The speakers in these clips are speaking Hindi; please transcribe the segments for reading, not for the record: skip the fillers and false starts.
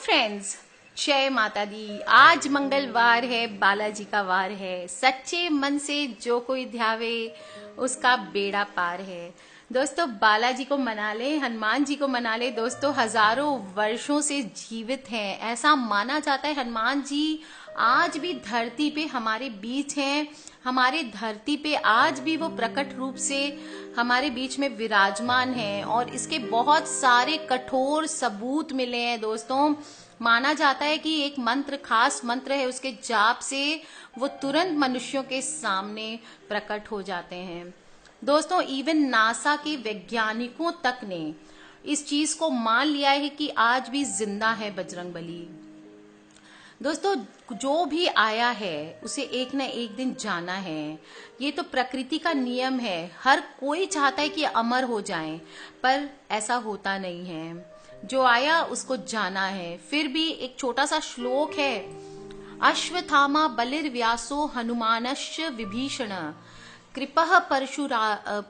फ्रेंड्स, जय माता दी। आज मंगलवार है, बालाजी का वार है। सच्चे मन से जो कोई ध्यावे उसका बेड़ा पार है। दोस्तों, बालाजी को मना ले, हनुमान जी को मना ले। दोस्तों, हजारों वर्षों से जीवित हैं। ऐसा माना जाता है हनुमान जी आज भी धरती पे हमारे बीच हैं। हमारे धरती पे आज भी वो प्रकट रूप से हमारे बीच में विराजमान हैं और इसके बहुत सारे कठोर सबूत मिले हैं। दोस्तों, माना जाता है कि एक मंत्र, खास मंत्र है, उसके जाप से वो तुरंत मनुष्यों के सामने प्रकट हो जाते हैं। दोस्तों, इवन नासा के वैज्ञानिकों तक ने इस चीज को मान लिया है कि आज भी जिंदा है बजरंगबली। दोस्तों, जो भी आया है उसे एक न एक दिन जाना है। ये तो प्रकृति का नियम है। हर कोई चाहता है कि अमर हो जाए, पर ऐसा होता नहीं है। जो आया उसको जाना है। फिर भी एक छोटा सा श्लोक है, अश्वत्थामा बलिर्व्यासो हनुमानश्च विभीषण कृपः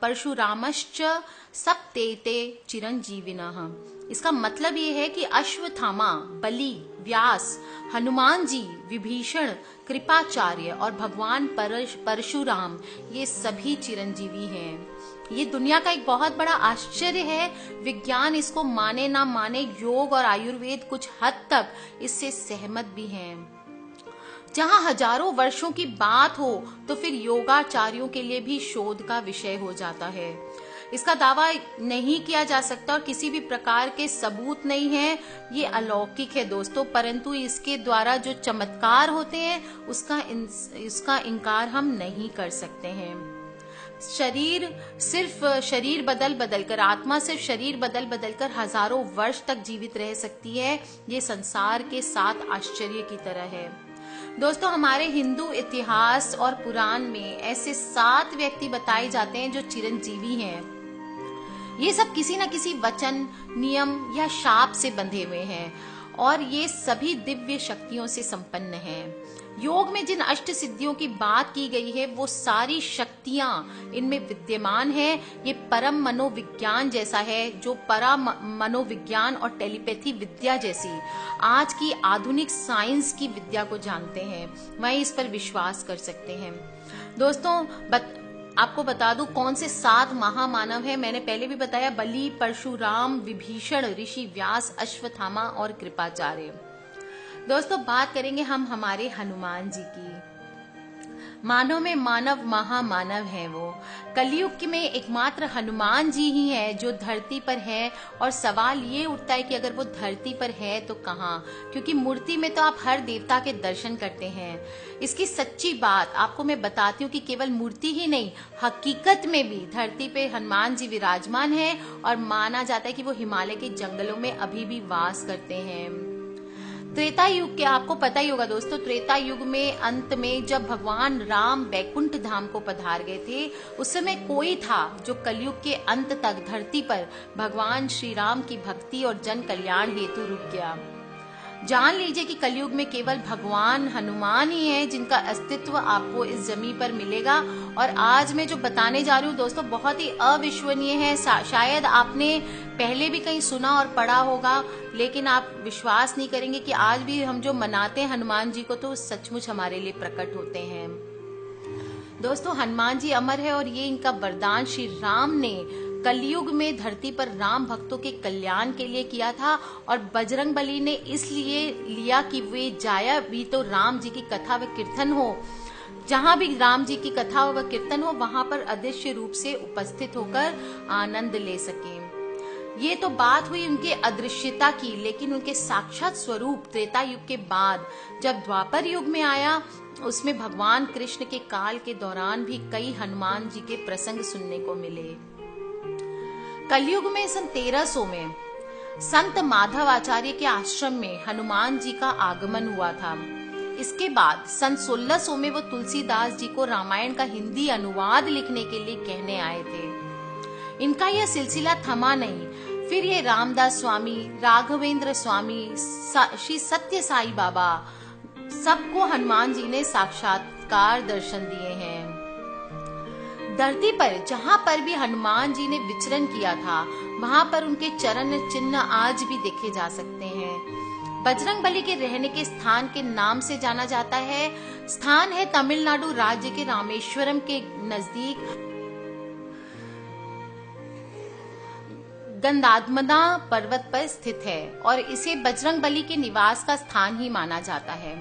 परशुरामश्च सप्तेते चिरंजीविनः। इसका मतलब ये है कि अश्वत्थामा, बलि, व्यास, हनुमान जी, विभीषण, कृपाचार्य और भगवान परशुराम, ये सभी चिरंजीवी हैं। ये दुनिया का एक बहुत बड़ा आश्चर्य है। विज्ञान इसको माने ना माने, योग और आयुर्वेद कुछ हद तक इससे सहमत भी हैं। जहां हजारों वर्षों की बात हो तो फिर योगाचार्यों के लिए भी शोध का विषय हो जाता है। इसका दावा नहीं किया जा सकता और किसी भी प्रकार के सबूत नहीं है। ये अलौकिक है दोस्तों, परंतु इसके द्वारा जो चमत्कार होते हैं उसका इनकार हम नहीं कर सकते हैं। शरीर बदल बदल कर, आत्मा सिर्फ शरीर बदल बदल कर हजारों वर्ष तक जीवित रह सकती है। ये संसार के 7 आश्चर्य की तरह है। दोस्तों, हमारे हिंदू इतिहास और पुराण में ऐसे 7 व्यक्ति बताए जाते हैं जो चिरंजीवी हैं। ये सब किसी न किसी वचन, नियम या शाप से बंधे हुए हैं और ये सभी दिव्य शक्तियों से संपन्न हैं। योग में जिन अष्ट सिद्धियों की बात की गई है वो सारी शक्तियां इनमें विद्यमान है। ये परम मनोविज्ञान जैसा है, जो परम मनोविज्ञान और टेलीपैथी विद्या जैसी आज की आधुनिक साइंस की विद्या को जानते हैं, वही इस पर विश्वास कर सकते हैं। दोस्तों, आपको बता दूं कौन से 7 महामानव हैं। मैंने पहले भी बताया, बलि, परशुराम, विभीषण, ऋषि व्यास, अश्वत्थामा और कृपाचार्य। दोस्तों, बात करेंगे हम हमारे हनुमान जी की। मानव में मानव महामानव है वो। कलयुग में एकमात्र हनुमान जी ही है जो धरती पर है। और सवाल ये उठता है कि अगर वो धरती पर है तो कहाँ, क्योंकि मूर्ति में तो आप हर देवता के दर्शन करते हैं। इसकी सच्ची बात आपको मैं बताती हूँ कि केवल मूर्ति ही नहीं, हकीकत में भी धरती पे हनुमान जी विराजमान है और माना जाता है कि वो हिमालय के जंगलों में अभी भी वास करते हैं। त्रेता युग के आपको पता ही होगा दोस्तों, त्रेता युग में अंत में जब भगवान राम बैकुंठ धाम को पधार गए थे, उस समय कोई था जो कलयुग के अंत तक धरती पर भगवान श्री राम की भक्ति और जन कल्याण हेतु रुक गया। जान लीजिए कि कलयुग में केवल भगवान हनुमान ही है जिनका अस्तित्व आपको इस जमीन पर मिलेगा। और आज मैं जो बताने जा रही हूँ दोस्तों, बहुत ही अविश्वसनीय है। शायद आपने पहले भी कहीं सुना और पढ़ा होगा, लेकिन आप विश्वास नहीं करेंगे कि आज भी हम जो मनाते हैं हनुमान जी को, तो सचमुच हमारे लिए प्रकट होते हैं। दोस्तों, हनुमान जी अमर है और ये इनका वरदान श्री राम ने कलयुग में धरती पर राम भक्तों के कल्याण के लिए किया था। और बजरंगबली ने इसलिए लिया कि वे जाया भी तो राम जी की कथा व कीर्तन हो, जहां भी राम जी की कथा व कीर्तन हो वहां पर अदृश्य रूप से उपस्थित होकर आनंद ले सके। ये तो बात हुई उनके अदृश्यता की, लेकिन उनके साक्षात स्वरूप त्रेता युग के बाद जब द्वापर युग में आया, उसमें भगवान कृष्ण के काल के दौरान भी कई हनुमान जी के प्रसंग सुनने को मिले। कलयुग में सन 1300 में संत माधव आचार्य के आश्रम में हनुमान जी का आगमन हुआ था। इसके बाद सन 1600 में वो तुलसीदास जी को रामायण का हिंदी अनुवाद लिखने के लिए कहने आए थे। इनका यह सिलसिला थमा नहीं। फिर ये रामदास स्वामी, राघवेंद्र स्वामी, श्री सत्य साई बाबा, सबको हनुमान जी ने साक्षात्कार दर्शन दिए हैं। धरती पर जहाँ पर भी हनुमान जी ने विचरण किया था, वहाँ पर उनके चरण चिन्ह आज भी देखे जा सकते हैं। बजरंगबली के रहने के स्थान के नाम से जाना जाता है। स्थान है तमिलनाडु राज्य के रामेश्वरम के नजदीक गंधात्मदा पर्वत पर स्थित है और इसे बजरंगबली के निवास का स्थान ही माना जाता है।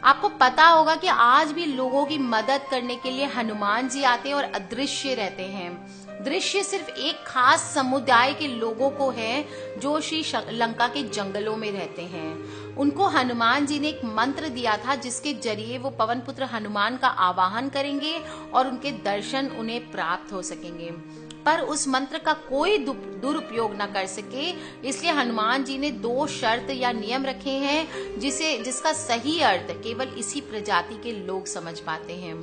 आपको पता होगा कि आज भी लोगों की मदद करने के लिए हनुमान जी आते हैं और अदृश्य रहते हैं। दृश्य सिर्फ एक खास समुदाय के लोगों को है जो श्री लंका के जंगलों में रहते हैं। उनको हनुमान जी ने एक मंत्र दिया था जिसके जरिए वो पवन पुत्र हनुमान का आवाहन करेंगे और उनके दर्शन उन्हें प्राप्त हो सकेंगे, पर उस मंत्र का कोई दुरुपयोग न कर सके, इसलिए हनुमान जी ने 2 शर्त या नियम रखे हैं जिसका सही अर्थ केवल इसी प्रजाति के लोग समझ पाते हैं।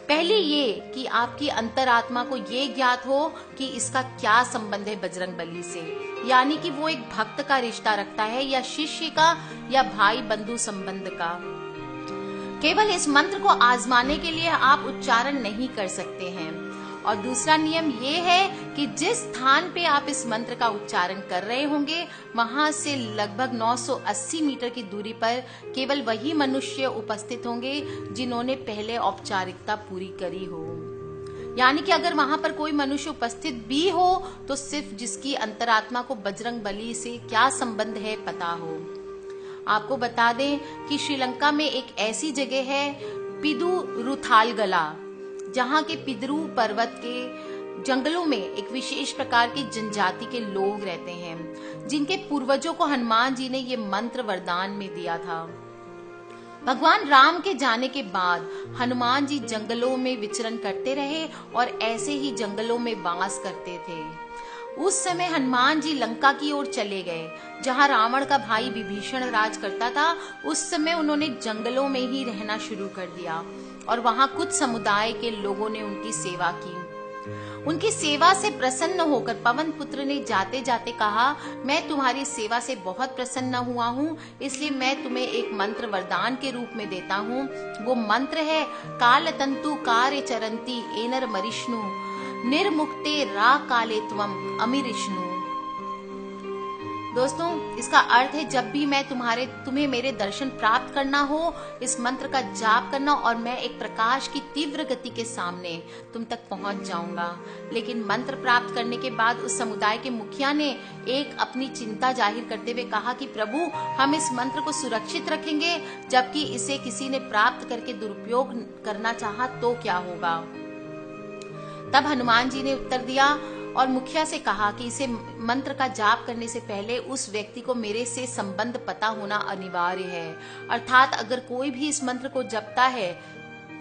पहली ये कि आपकी अंतरात्मा को ये ज्ञात हो कि इसका क्या संबंध है बजरंगबली से, यानी कि वो एक भक्त का रिश्ता रखता है या शिष्य का या भाई बंधु संबंध का। केवल इस मंत्र को आजमाने के लिए आप उच्चारण नहीं कर सकते हैं। और दूसरा नियम ये है कि जिस स्थान पे आप इस मंत्र का उच्चारण कर रहे होंगे वहां से लगभग 980 मीटर की दूरी पर केवल वही मनुष्य उपस्थित होंगे जिन्होंने पहले औपचारिकता पूरी करी हो। यानी कि अगर वहां पर कोई मनुष्य उपस्थित भी हो तो सिर्फ जिसकी अंतरात्मा को बजरंगबली से क्या संबंध है पता हो। आपको बता दें कि श्रीलंका में एक ऐसी जगह है पिदुरुथालगला, जहाँ के पिदरू पर्वत के जंगलों में एक विशेष प्रकार की जनजाति के लोग रहते हैं जिनके पूर्वजों को हनुमान जी ने ये मंत्र वरदान में दिया था। भगवान राम के जाने के बाद हनुमान जी जंगलों में विचरण करते रहे और ऐसे ही जंगलों में वास करते थे। उस समय हनुमान जी लंका की ओर चले गए जहाँ रावण का भाई विभीषण राज करता था। उस समय उन्होंने जंगलों में ही रहना शुरू कर दिया और वहाँ कुछ समुदाय के लोगों ने उनकी सेवा की। उनकी सेवा से प्रसन्न होकर पवन पुत्र ने जाते जाते कहा, मैं तुम्हारी सेवा से बहुत प्रसन्न हुआ हूँ, इसलिए मैं तुम्हें एक मंत्र वरदान के रूप में देता हूँ। वो मंत्र है काल तंतु कार्य चरंती एनर मरिष्णु निर्मुक्ते रा काले त्वम अमिरिष्णु। दोस्तों, इसका अर्थ है जब भी मैं तुम्हें मेरे दर्शन प्राप्त करना हो, इस मंत्र का जाप करना और मैं एक प्रकाश की तीव्र गति के सामने तुम तक पहुंच जाऊंगा। लेकिन मंत्र प्राप्त करने के बाद उस समुदाय के मुखिया ने एक अपनी चिंता जाहिर करते हुए कहा कि प्रभु, हम इस मंत्र को सुरक्षित रखेंगे, जबकि इसे किसी ने प्राप्त करके दुरुपयोग करना चाहा तो क्या होगा। तब हनुमान जी ने उत्तर दिया और मुखिया से कहा कि इसे मंत्र का जाप करने से पहले उस व्यक्ति को मेरे से संबंध पता होना अनिवार्य है। अर्थात अगर कोई भी इस मंत्र को जपता है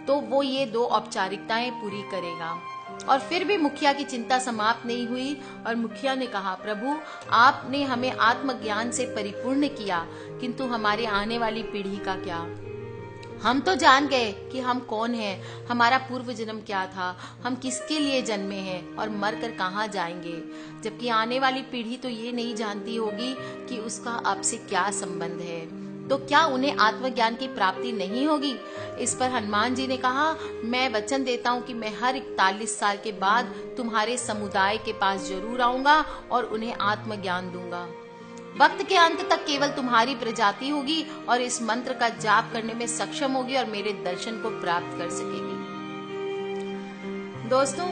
तो वो ये 2 औपचारिकताएं पूरी करेगा। और फिर भी मुखिया की चिंता समाप्त नहीं हुई और मुखिया ने कहा, प्रभु, आपने हमें आत्मज्ञान से परिपूर्ण किया, किंतु हमारे आने वाली पीढ़ी का क्या? हम तो जान गए कि हम कौन हैं, हमारा पूर्व जन्म क्या था, हम किसके लिए जन्मे हैं और मरकर कहाँ जाएंगे, जबकि आने वाली पीढ़ी तो ये नहीं जानती होगी कि उसका आपसे क्या संबंध है। तो क्या उन्हें आत्मज्ञान की प्राप्ति नहीं होगी? इस पर हनुमान जी ने कहा, मैं वचन देता हूँ कि मैं हर 41 साल के बाद तुम्हारे समुदाय के पास जरूर आऊंगा और उन्हें आत्मज्ञान दूंगा। वक्त के अंत तक केवल तुम्हारी प्रजाति होगी और इस मंत्र का जाप करने में सक्षम होगी और मेरे दर्शन को प्राप्त कर सकेगी। दोस्तों,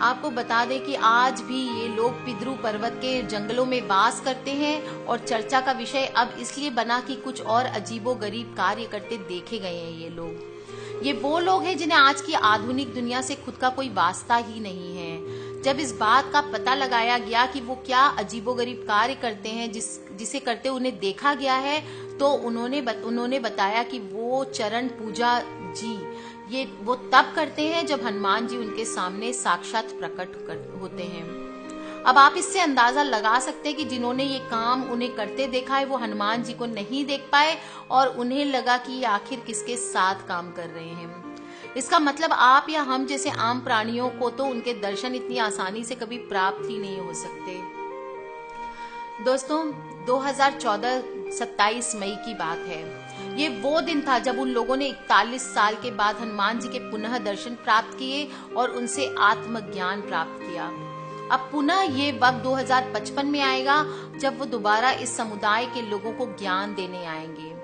आपको बता दें कि आज भी ये लोग पिद्रू पर्वत के जंगलों में वास करते हैं और चर्चा का विषय अब इसलिए बना कि कुछ और अजीबोगरीब कार्य करते देखे गए हैं। ये लोग, ये वो लोग हैं जिन्हें आज की आधुनिक दुनिया से खुद का कोई वास्ता ही नहीं है। जब इस बात का पता लगाया गया कि वो क्या अजीबोगरीब कार्य करते हैं जिसे करते उन्हें देखा गया है, तो उन्होंने बताया कि वो चरण पूजा जी ये वो तब करते हैं जब हनुमान जी उनके सामने साक्षात प्रकट होते हैं। अब आप इससे अंदाजा लगा सकते हैं कि जिन्होंने ये काम उन्हें करते देखा है वो हनुमान जी को नहीं देख पाए और उन्हें लगा कि ये आखिर किसके साथ काम कर रहे हैं। इसका मतलब आप या हम जैसे आम प्राणियों को तो उनके दर्शन इतनी आसानी से कभी प्राप्त ही नहीं हो सकते। दोस्तों 2014 27 मई की बात है। ये वो दिन था जब उन लोगों ने 41 साल के बाद हनुमान जी के पुनः दर्शन प्राप्त किए और उनसे आत्मज्ञान प्राप्त किया। अब पुनः ये वक्त 2055 में आएगा जब वो दोबारा इस समुदाय के लोगों को ज्ञान देने आएंगे।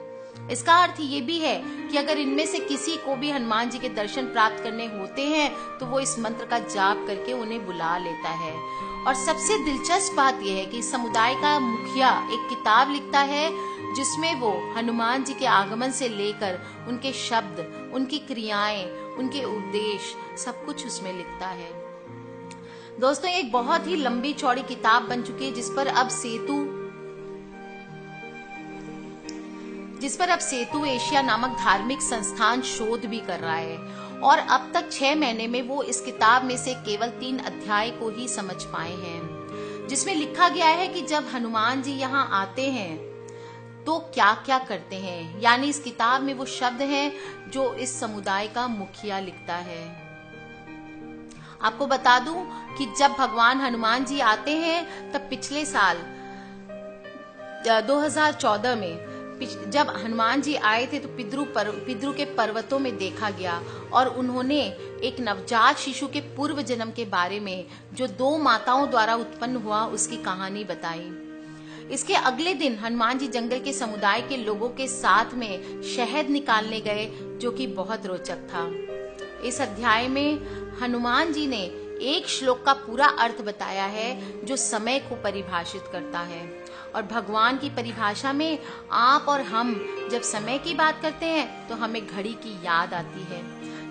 इसका अर्थ ये भी है कि अगर इनमें से किसी को भी हनुमान जी के दर्शन प्राप्त करने होते हैं तो वो इस मंत्र का जाप करके उन्हें बुला लेता है। और सबसे दिलचस्प बात यह है कि इस समुदाय का मुखिया एक किताब लिखता है जिसमें वो हनुमान जी के आगमन से लेकर उनके शब्द, उनकी क्रियाएं, उनके उपदेश सब कुछ उसमें लिखता है। दोस्तों ये एक बहुत ही लंबी चौड़ी किताब बन चुकी है जिस पर अब सेतु एशिया नामक धार्मिक संस्थान शोध भी कर रहा है और अब तक 6 महीने में वो इस किताब में से केवल 3 अध्याय को ही समझ पाए हैं, जिसमें लिखा गया है कि जब हनुमान जी यहाँ आते हैं तो क्या क्या करते हैं। यानी इस किताब में वो शब्द हैं जो इस समुदाय का मुखिया लिखता है। आपको बता दूं कि जब भगवान हनुमान जी आते हैं तब पिछले साल 2014 में जब हनुमान जी आए थे तो पिद्रू के पर्वतों में देखा गया और उन्होंने एक नवजात शिशु के पूर्व जन्म के बारे में जो 2 माताओं द्वारा उत्पन्न हुआ उसकी कहानी बताई। इसके अगले दिन हनुमान जी जंगल के समुदाय के लोगों के साथ में शहद निकालने गए जो कि बहुत रोचक था। इस अध्याय में हनुमान जी ने एक श्लोक का पूरा अर्थ बताया है जो समय को परिभाषित करता है। और भगवान की परिभाषा में आप और हम जब समय की बात करते हैं तो हमें घड़ी की याद आती है,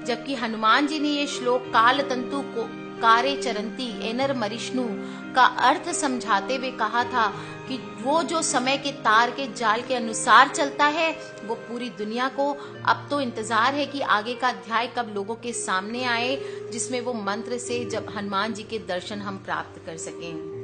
जबकि हनुमान जी ने ये श्लोक काल तंतु को कारे चरंती एनर मरिष्णु का अर्थ समझाते हुए कहा था कि वो जो समय के तार के जाल के अनुसार चलता है वो पूरी दुनिया को अब तो इंतजार है कि आगे का अध्याय कब लोगों के सामने आए जिसमें वो मंत्र से जब हनुमान जी के दर्शन हम प्राप्त कर सकें।